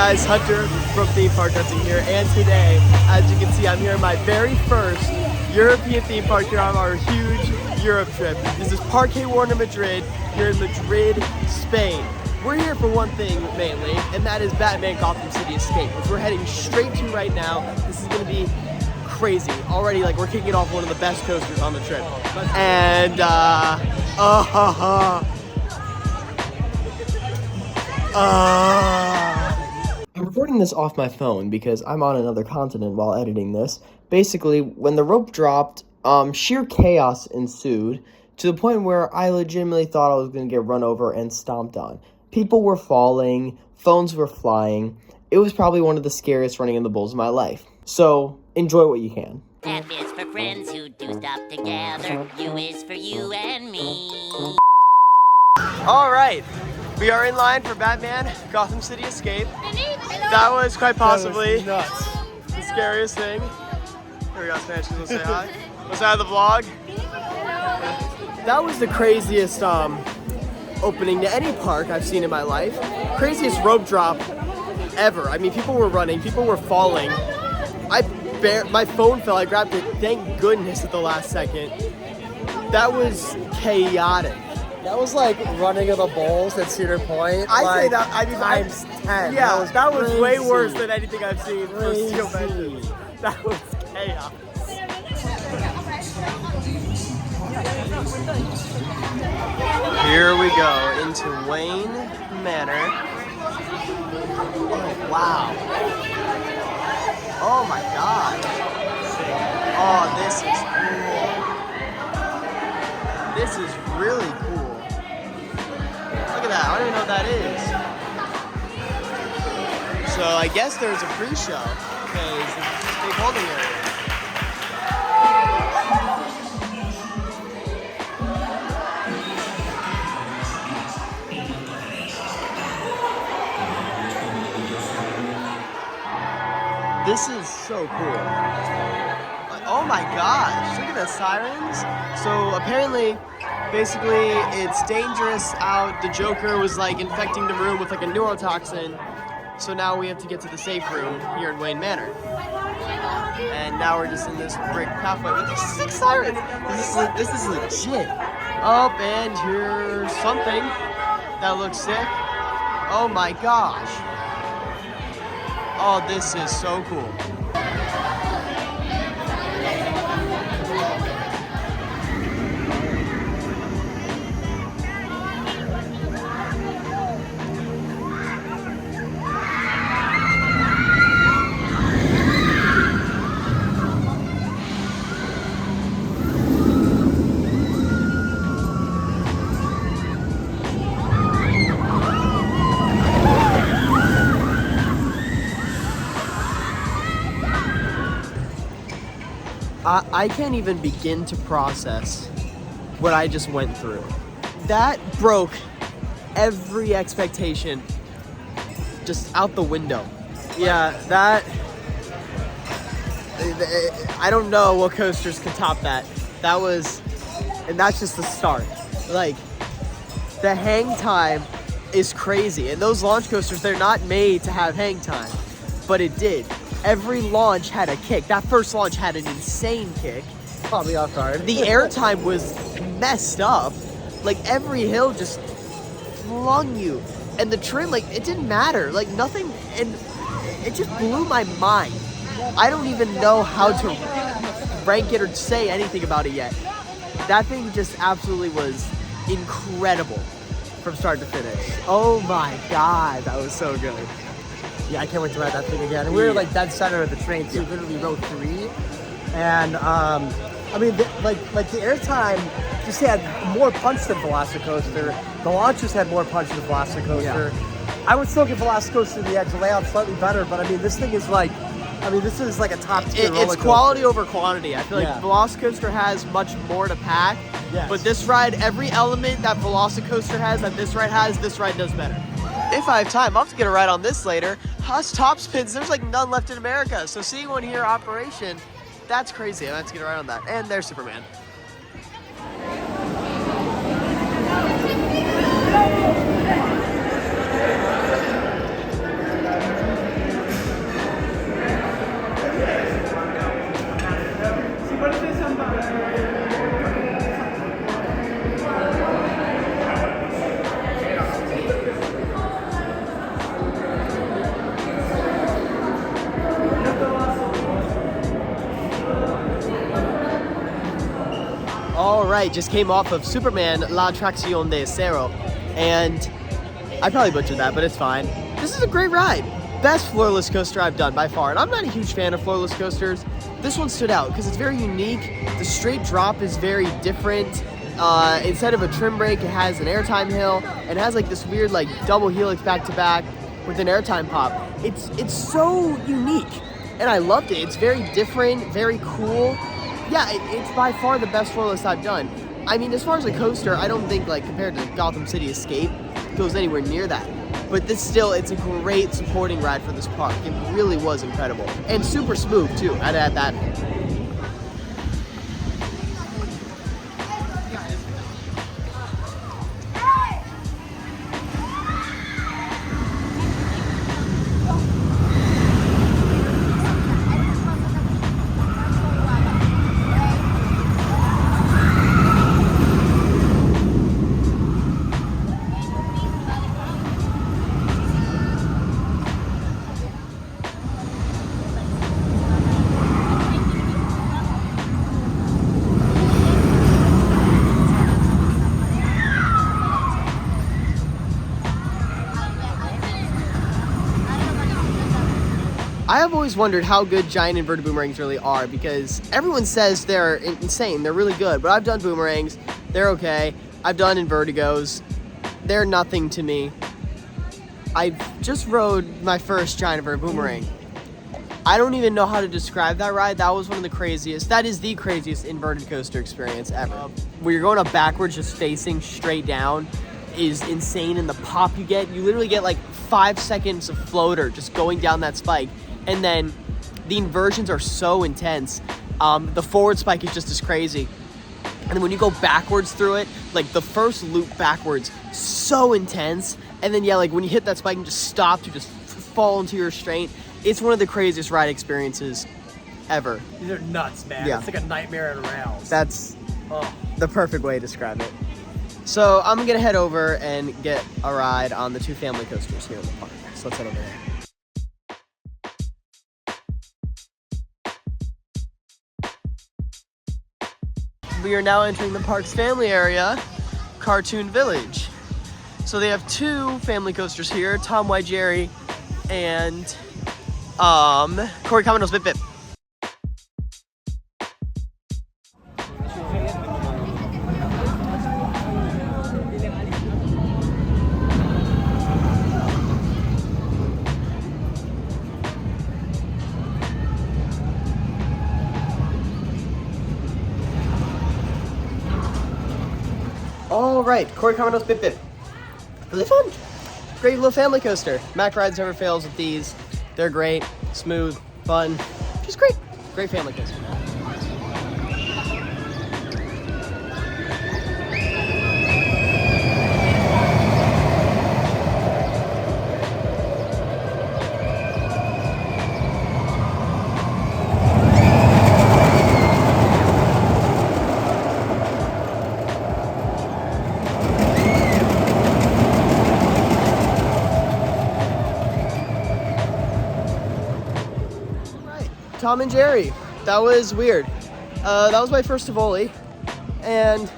guys, Hunter from Theme Park Hunting here, and today, as you can see, I'm here on my very first European theme park here on our huge Europe trip. This is Parque Warner Madrid here in Madrid, Spain. We're here for one thing mainly, and that is Batman Gotham City Escape, which we're heading straight to right now. This is going to be crazy. Already, like, we're kicking off one of the best coasters on the trip. And, I'm recording this off my phone because I'm on another continent while editing this. Basically, when the rope dropped, sheer chaos ensued to the point where I legitimately thought I was going to get run over and stomped on. People were falling, phones were flying. It was probably one of the scariest running in the bulls of my life. So, enjoy what you can. F is for friends who do stuff together. U is for you and me. All right. We are in line for Batman Gotham City Escape. That was quite possibly the scariest thing. Here we go, Spanish, we'll say hi. Was that the vlog? That was the craziest opening to any park I've seen in my life. Craziest rope drop ever. I mean, people were running, people were falling. My phone fell, I grabbed it, thank goodness, at the last second. That was chaotic. That was like running of the bulls at Cedar Point. Say that, I mean, times 10. Yeah, that was crazy. way worse than anything I've seen for steel benches. That was chaos. Here we go into Wayne Manor. Oh, wow. Oh my God. Oh, this is cool. This is really cool. Look at that, I don't even know what that is. So I guess there's a pre-show, because it's a big holding area. This is so cool. Oh my gosh, look at the sirens. So apparently, basically, it's dangerous out. The Joker was like infecting the room with like a neurotoxin. So now we have to get to the safe room here in Wayne Manor. And now we're just in this brick pathway with 6 sirens. This is legit. Oh, and here's something that looks sick. Oh my gosh. Oh, this is so cool. I can't even begin to process what I just went through. That broke every expectation just out the window. Yeah, that... I don't know what coasters can top that. That was... And that's just the start. Like, the hang time is crazy. And those launch coasters, they're not made to have hang time. But it did. Every launch had a kick. That first launch had an insane kick. Caught me off guard. The airtime was messed up. Like, every hill just flung you. And the trim, like, it didn't matter. Like, nothing, and it just blew my mind. I don't even know how to rank it or say anything about it yet. That thing just absolutely was incredible from start to finish. Oh my God, that was so good. Yeah, I can't wait to ride that thing again. And we were like dead center of the train too, literally row 3. And I mean, the airtime just had more punch than Velocicoaster. The launches had more punch than Velocicoaster. Yeah. I would still give Velocicoaster the edge. The layout slightly better, but I mean, this thing is like, this is like a top tier roller It's coaster. quality over quantity. I feel like Velocicoaster has much more to pack. Yes. But this ride, every element that Velocicoaster has, that this ride has, this ride does better. If I have time, I'll have to get a ride on this later. Us top spins, there's like none left in America. So seeing one here operation, that's crazy. I have to get a ride on that. And there's Superman. right, just came off of Superman La Atracción de Acero, and I probably butchered that, but it's fine. This is a great ride. Best floorless coaster I've done by far, and I'm not a huge fan of floorless coasters. This one stood out because it's very unique. The straight drop is very different. Instead of a trim brake, it has an airtime hill, and it has like this weird like double helix back to back with an airtime pop. It's so unique, and I loved it. It's very different, very cool. Yeah, it's by far the best floorless I've done. I mean, as far as a coaster, I don't think like compared to Gotham City Escape, it goes anywhere near that. But it's a great supporting ride for this park. It really was incredible. And super smooth too, I'd add that. I have always wondered how good giant inverted boomerangs really are, because everyone says they're insane, they're really good, but I've done boomerangs, they're okay. I've done invertigos, they're nothing to me. I just rode my first giant inverted boomerang. I don't even know how to describe that ride. That was one of the craziest, that is the craziest inverted coaster experience ever. Where you're going up backwards, just facing straight down is insane, and the pop you literally get like 5 seconds of floater just going down that spike. And then the inversions are so intense. The forward spike is just as crazy. And then when you go backwards through it, like the first loop backwards, so intense. And then yeah, like when you hit that spike and just stop, you just fall into your restraint. It's one of the craziest ride experiences ever. These are nuts, man. Yeah. It's like a nightmare on rails. That's the perfect way to describe it. So I'm gonna head over and get a ride on the two family coasters here in the park. So let's head over there. We are now entering the park's family area, Cartoon Village. So they have two family coasters here, Tom, Why, Jerry, and Corey Commando's Bip Bip. All right, Corey Commando's Bip Bip. Really fun. Great little family coaster. Mac Rides never fails with these. They're great, smooth, fun, just great. Great family coaster. Tom and Jerry. That was weird. That was my first Tivoli, and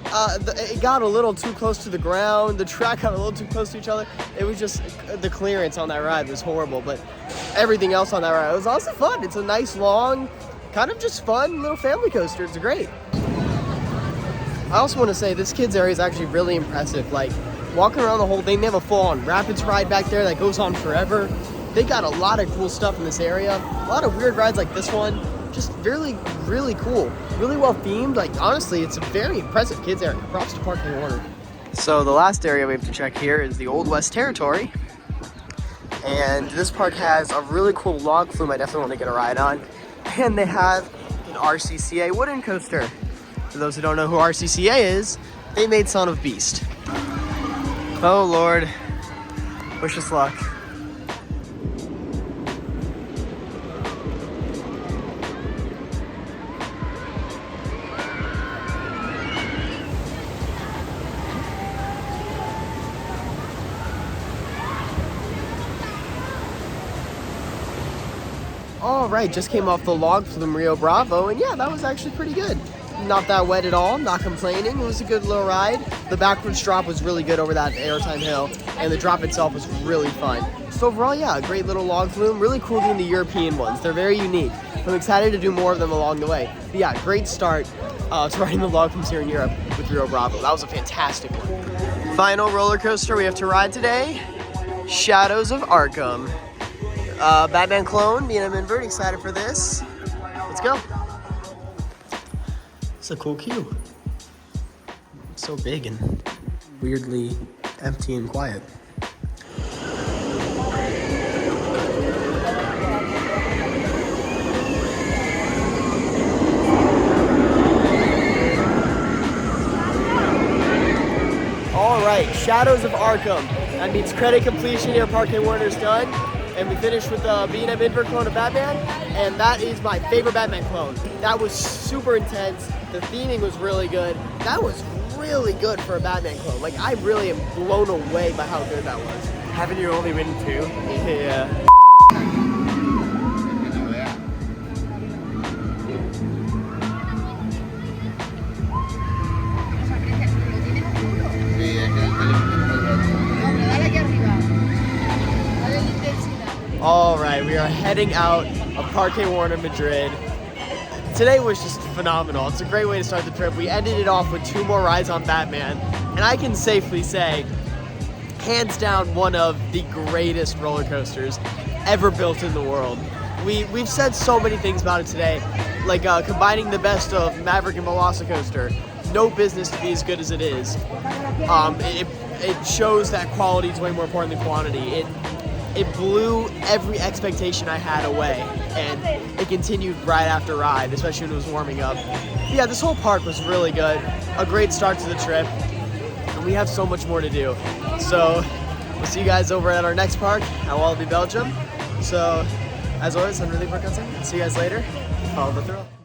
it got a little too close to the ground. The track got a little too close to each other. It was just, the clearance on that ride was horrible, but everything else on that ride was also fun. It's a nice, long, kind of just fun little family coaster. It's great. I also want to say this kids area is actually really impressive. Like, walking around the whole thing, they have a full-on rapids ride back there that goes on forever. They got a lot of cool stuff in this area. A lot of weird rides like this one. Just really, really cool. Really well themed. Like, honestly, it's a very impressive kids area. Props to Parque Warner. So the last area we have to check here is the Old West Territory. And this park has a really cool log flume I definitely want to get a ride on. And they have an RCCA wooden coaster. For those who don't know who RCCA is, they made Son of Beast. Oh Lord, wish us luck. All right, just came off the log flume Rio Bravo, and yeah, that was actually pretty good. not that wet at all, not complaining. It was a good little ride. The backwards drop was really good over that airtime hill, and the drop itself was really fun. So overall, yeah, a great little log flume. Really cool doing the European ones. They're very unique. I'm excited to do more of them along the way. But yeah, great start to riding the log flumes here in Europe with Rio Bravo. That was a fantastic one. Final roller coaster we have to ride today, Shadows of Arkham. Batman clone, me and Invert, excited for this. Let's go. It's a cool queue. It's so big and weirdly empty and quiet. All right, Shadows of Arkham. That means credit completion here. Parque Warner's done. And we finished with the B&M invert clone of Batman, and that is my favorite Batman clone. That was super intense. The theming was really good. That was really good for a Batman clone. Like, I really am blown away by how good that was. Haven't you only ridden 2? Yeah. All right, we are heading out of Parque Warner Madrid. Today was just phenomenal. It's a great way to start the trip. We ended it off with 2 more rides on Batman, and I can safely say, hands down, one of the greatest roller coasters ever built in the world. We've said so many things about it today, like combining the best of Maverick and Velocicoaster. No business to be as good as it is. It shows that quality is way more important than quantity. It blew every expectation I had away, and it continued ride after ride, especially when it was warming up. But yeah, this whole park was really good. A great start to the trip, and we have so much more to do. So we'll see you guys over at our next park at Wallaby, Belgium. So as always, I'm really Brooke. See you guys later. Follow the thrill.